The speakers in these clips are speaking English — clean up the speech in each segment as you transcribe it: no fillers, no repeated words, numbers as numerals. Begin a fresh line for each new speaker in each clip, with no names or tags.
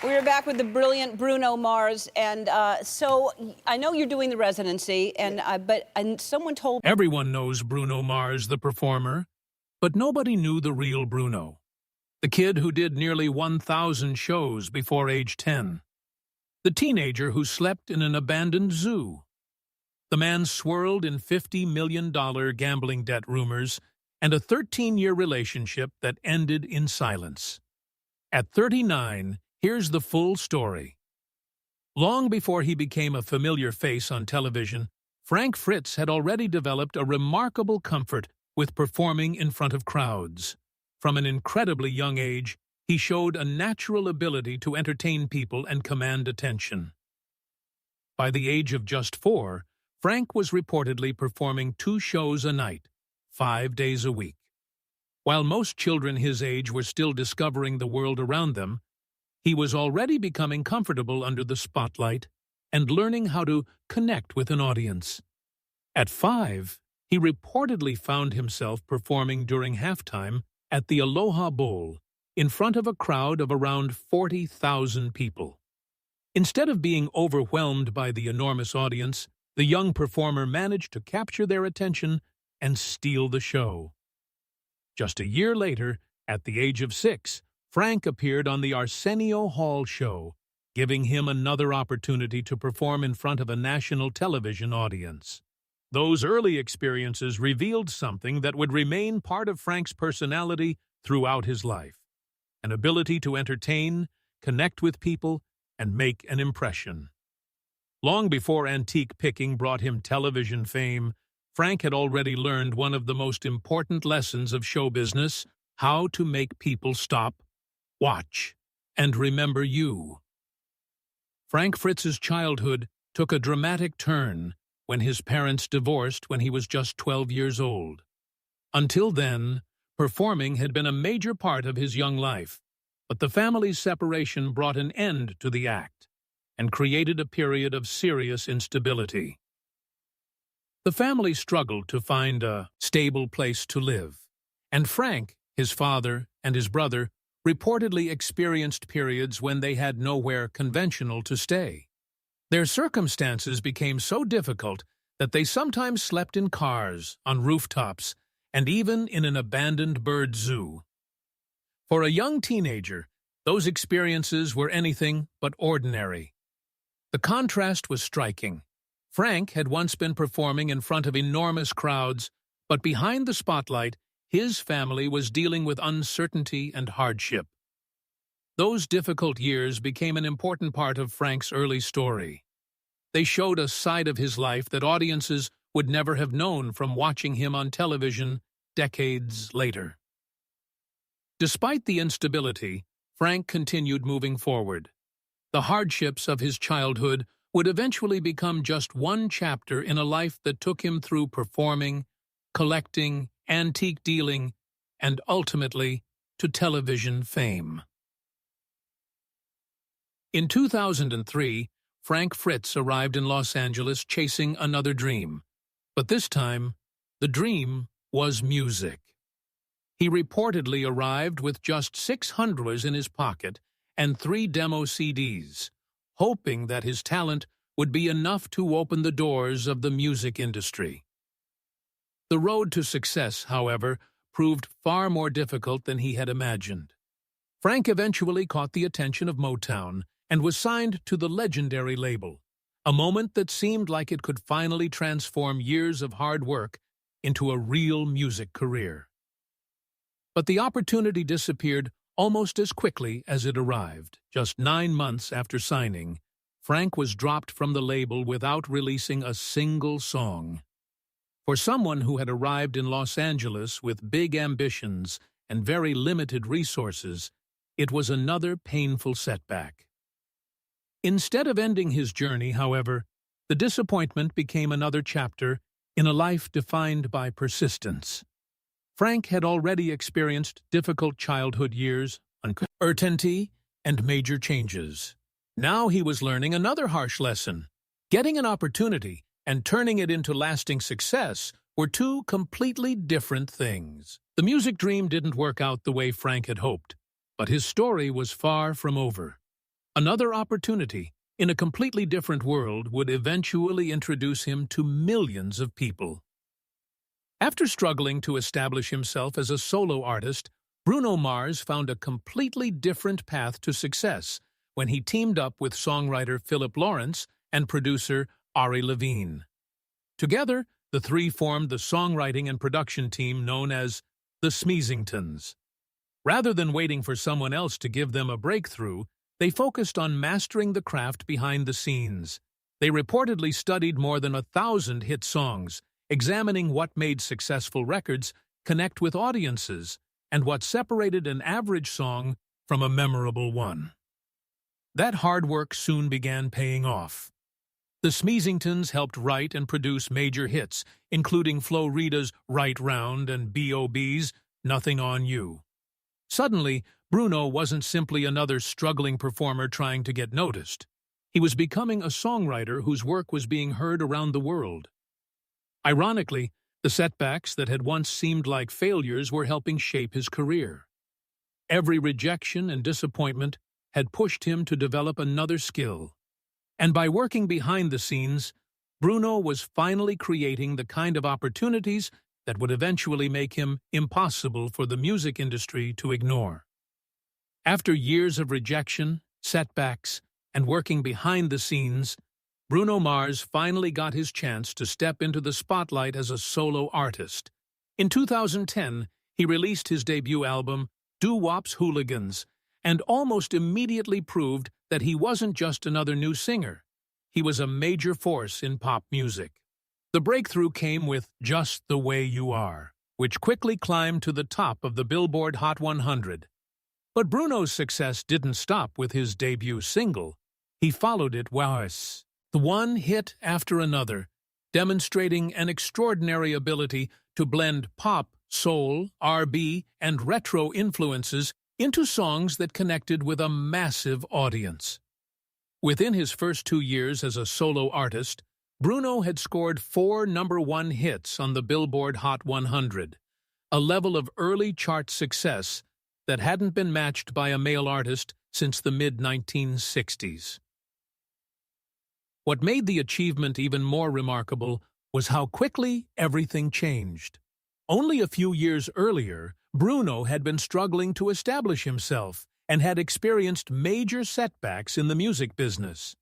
We're back with the brilliant Bruno Mars, and so I know you're doing the residency, and someone told
Everyone knows Bruno Mars, the performer, but nobody knew the real Bruno, the kid who did nearly 1,000 shows before age 10, the teenager who slept in an abandoned zoo, the man swirled in $50 million gambling debt rumors and a 13-year relationship that ended in silence. At 39, here's the full story. Long before he became a familiar face on television, Frank Fritz had already developed a remarkable comfort with performing in front of crowds. From an incredibly young age, he showed a natural ability to entertain people and command attention. By the age of just 4, Frank was reportedly performing 2 shows a night, 5 days a week. While most children his age were still discovering the world around them, he was already becoming comfortable under the spotlight and learning how to connect with an audience. At 5, he reportedly found himself performing during halftime at the Aloha Bowl in front of a crowd of around 40,000 people. Instead of being overwhelmed by the enormous audience, the young performer managed to capture their attention and steal the show. Just a year later, at the age of 6, Frank appeared on the Arsenio Hall show, giving him another opportunity to perform in front of a national television audience. Those early experiences revealed something that would remain part of Frank's personality throughout his life: an ability to entertain, connect with people, and make an impression. Long before antique picking brought him television fame, Frank had already learned one of the most important lessons of show business: how to make people stop, watch, and remember you. Frank Fritz's childhood took a dramatic turn when his parents divorced when he was just 12 years old. Until then, performing had been a major part of his young life, but the family's separation brought an end to the act and created a period of serious instability. The family struggled to find a stable place to live, and Frank, his father, and his brother reportedly experienced periods when they had nowhere conventional to stay. Their circumstances became so difficult that they sometimes slept in cars, on rooftops, and even in an abandoned bird zoo. For a young teenager, those experiences were anything but ordinary. The contrast was striking. Frank had once been performing in front of enormous crowds, but behind the spotlight, his family was dealing with uncertainty and hardship. Those difficult years became an important part of Frank's early story. They showed a side of his life that audiences would never have known from watching him on television decades later. Despite the instability, Frank continued moving forward. The hardships of his childhood would eventually become just one chapter in a life that took him through performing, collecting, antique dealing, and ultimately to television fame. In 2003, Frank Fritz arrived in Los Angeles chasing another dream, but this time, the dream was music. He reportedly arrived with just $600 in his pocket and 3 demo CDs, hoping that his talent would be enough to open the doors of the music industry. The road to success, however, proved far more difficult than he had imagined. Frank eventually caught the attention of Motown and was signed to the legendary label, a moment that seemed like it could finally transform years of hard work into a real music career. But the opportunity disappeared almost as quickly as it arrived. Just 9 months after signing, Frank was dropped from the label without releasing a single song. For someone who had arrived in Los Angeles with big ambitions and very limited resources, it was another painful setback. Instead of ending his journey, however, the disappointment became another chapter in a life defined by persistence. Frank had already experienced difficult childhood years, uncertainty, and major changes. Now he was learning another harsh lesson. Getting an opportunity and turning it into lasting success were 2 completely different things. The music dream didn't work out the way Frank had hoped, but his story was far from over. Another opportunity, in a completely different world, would eventually introduce him to millions of people. After struggling to establish himself as a solo artist, Bruno Mars found a completely different path to success when he teamed up with songwriter Philip Lawrence and producer Ari Levine. Together, the three formed the songwriting and production team known as the Smeezingtons. Rather than waiting for someone else to give them a breakthrough, they focused on mastering the craft behind the scenes. They reportedly studied more than 1,000 hit songs, examining what made successful records connect with audiences and what separated an average song from a memorable one. That hard work soon began paying off. The Smeezingtons helped write and produce major hits, including Flo Rida's Right Round and B.O.B.'s Nothing on You. Suddenly, Bruno wasn't simply another struggling performer trying to get noticed. He was becoming a songwriter whose work was being heard around the world. Ironically, the setbacks that had once seemed like failures were helping shape his career. Every rejection and disappointment had pushed him to develop another skill. And by working behind the scenes, Bruno was finally creating the kind of opportunities that would eventually make him impossible for the music industry to ignore. After years of rejection, setbacks, and working behind the scenes, Bruno Mars finally got his chance to step into the spotlight as a solo artist. In 2010, he released his debut album, Doo Wop's Hooligans, and almost immediately proved that he wasn't just another new singer. He was a major force in pop music. The breakthrough came with Just the Way You Are, which quickly climbed to the top of the Billboard Hot 100. But Bruno's success didn't stop with his debut single. He followed it with the one hit after another, demonstrating an extraordinary ability to blend pop, soul, R&B, and retro influences into songs that connected with a massive audience. Within his first 2 years as a solo artist, Bruno had scored 4 #1 hits on the Billboard Hot 100, a level of early chart success that hadn't been matched by a male artist since the mid-1960s. What made the achievement even more remarkable was how quickly everything changed. Only a few years earlier, Bruno had been struggling to establish himself and had experienced major setbacks in the music business.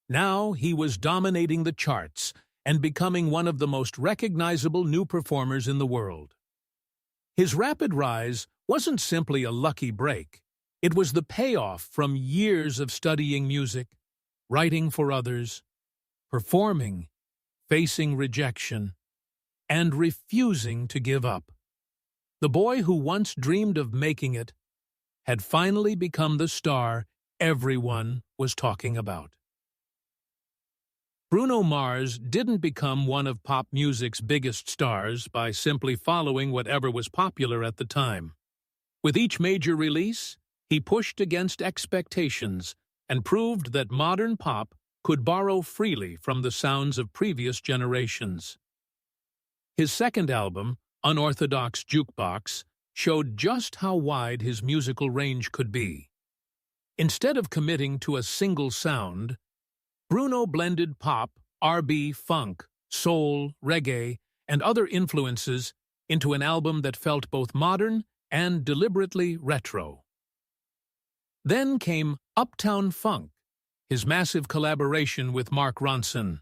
Now he was dominating the charts and becoming one of the most recognizable new performers in the world. His rapid rise wasn't simply a lucky break. It was the payoff from years of studying music, writing for others, performing, facing rejection, and refusing to give up. The boy who once dreamed of making it had finally become the star everyone was talking about. Bruno Mars didn't become one of pop music's biggest stars by simply following whatever was popular at the time. With each major release, he pushed against expectations and proved that modern pop could borrow freely from the sounds of previous generations. His second album, Unorthodox Jukebox, showed just how wide his musical range could be. Instead of committing to a single sound, Bruno blended pop, R&B, funk, soul, reggae, and other influences into an album that felt both modern and deliberately retro. Then came Uptown Funk, his massive collaboration with Mark Ronson.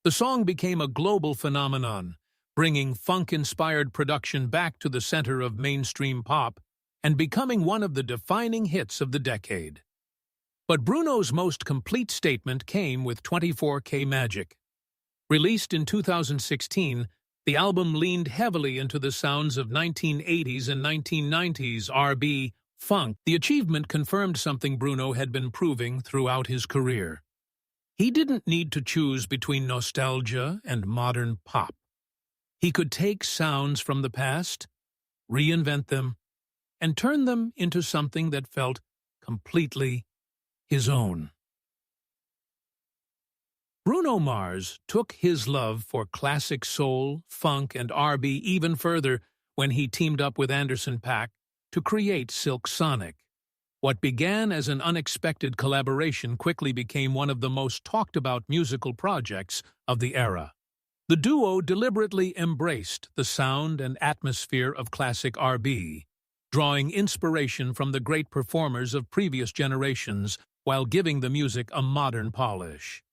The song became a global phenomenon, bringing funk-inspired production back to the center of mainstream pop and becoming one of the defining hits of the decade. But Bruno's most complete statement came with 24K Magic. Released in 2016, the album leaned heavily into the sounds of 1980s and 1990s R&B, funk. The achievement confirmed something Bruno had been proving throughout his career. He didn't need to choose between nostalgia and modern pop. He could take sounds from the past, reinvent them, and turn them into something that felt completely his own. Bruno Mars took his love for classic soul, funk, and R&B even further when he teamed up with Anderson .Paak to create Silk Sonic. What began as an unexpected collaboration quickly became one of the most talked-about musical projects of the era. The duo deliberately embraced the sound and atmosphere of classic R&B, drawing inspiration from the great performers of previous generations while giving the music a modern polish.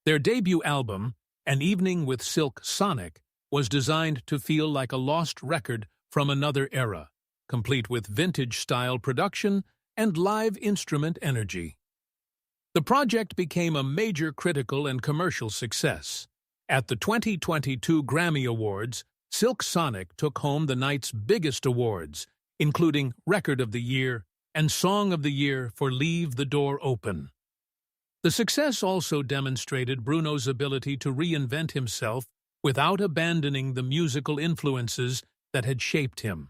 Their debut album, An Evening with Silk Sonic, was designed to feel like a lost record from another era, complete with vintage-style production and live instrument energy. The project became a major critical and commercial success. At the 2022 Grammy Awards, Silk Sonic took home the night's biggest awards, including Record of the Year and Song of the Year for Leave the Door Open. The success also demonstrated Bruno's ability to reinvent himself without abandoning the musical influences that had shaped him.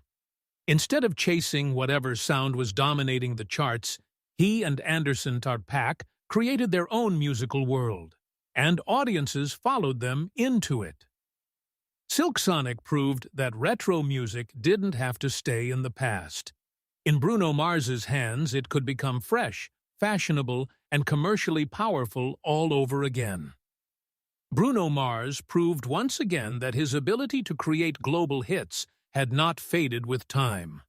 Instead of chasing whatever sound was dominating the charts, he and Anderson .Paak created their own musical world, and audiences followed them into it. Silk Sonic proved that retro music didn't have to stay in the past. In Bruno Mars's hands, it could become fresh, fashionable, and commercially powerful all over again. Bruno Mars proved once again that his ability to create global hits had not faded with time.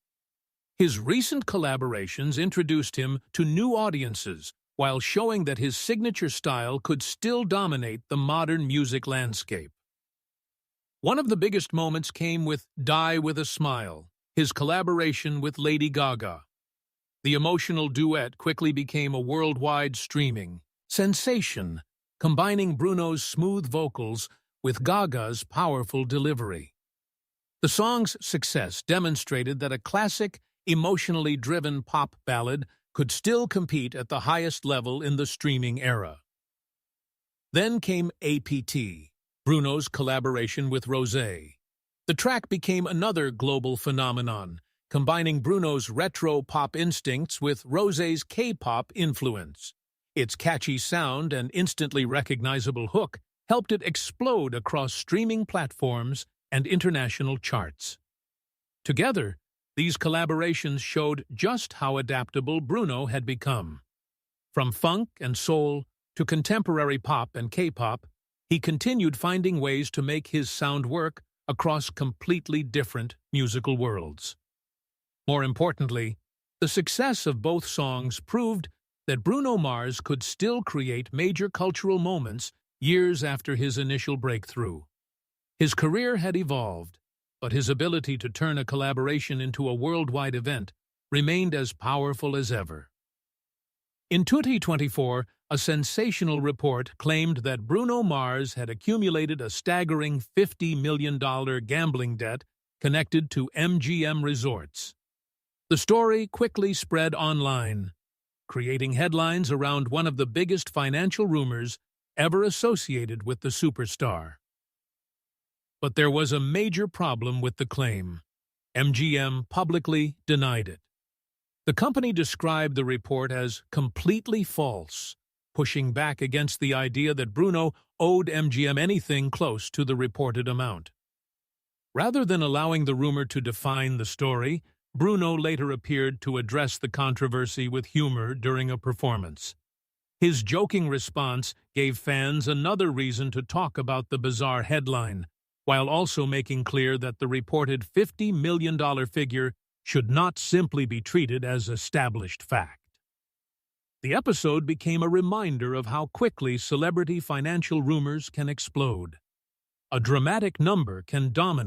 His recent collaborations introduced him to new audiences while showing that his signature style could still dominate the modern music landscape. One of the biggest moments came with Die With a Smile, his collaboration with Lady Gaga. The emotional duet quickly became a worldwide streaming sensation, combining Bruno's smooth vocals with Gaga's powerful delivery. The song's success demonstrated that a classic, emotionally driven pop ballad could still compete at the highest level in the streaming era. Then came APT, Bruno's collaboration with Rosé. The track became another global phenomenon, combining Bruno's retro pop instincts with Rosé's K-pop influence. Its catchy sound and instantly recognizable hook helped it explode across streaming platforms and international charts. Together, these collaborations showed just how adaptable Bruno had become. From funk and soul to contemporary pop and K-pop, he continued finding ways to make his sound work across completely different musical worlds. More importantly, the success of both songs proved that Bruno Mars could still create major cultural moments years after his initial breakthrough. His career had evolved, but his ability to turn a collaboration into a worldwide event remained as powerful as ever. In 2024, a sensational report claimed that Bruno Mars had accumulated a staggering $50 million gambling debt connected to MGM resorts. The story quickly spread online, creating headlines around one of the biggest financial rumors ever associated with the superstar. But there was a major problem with the claim. MGM publicly denied it. The company described the report as completely false, pushing back against the idea that Bruno owed MGM anything close to the reported amount. Rather than allowing the rumor to define the story, Bruno later appeared to address the controversy with humor during a performance. His joking response gave fans another reason to talk about the bizarre headline, while also making clear that the reported $50 million figure should not simply be treated as established fact. The episode became a reminder of how quickly celebrity financial rumors can explode. A dramatic number can dominate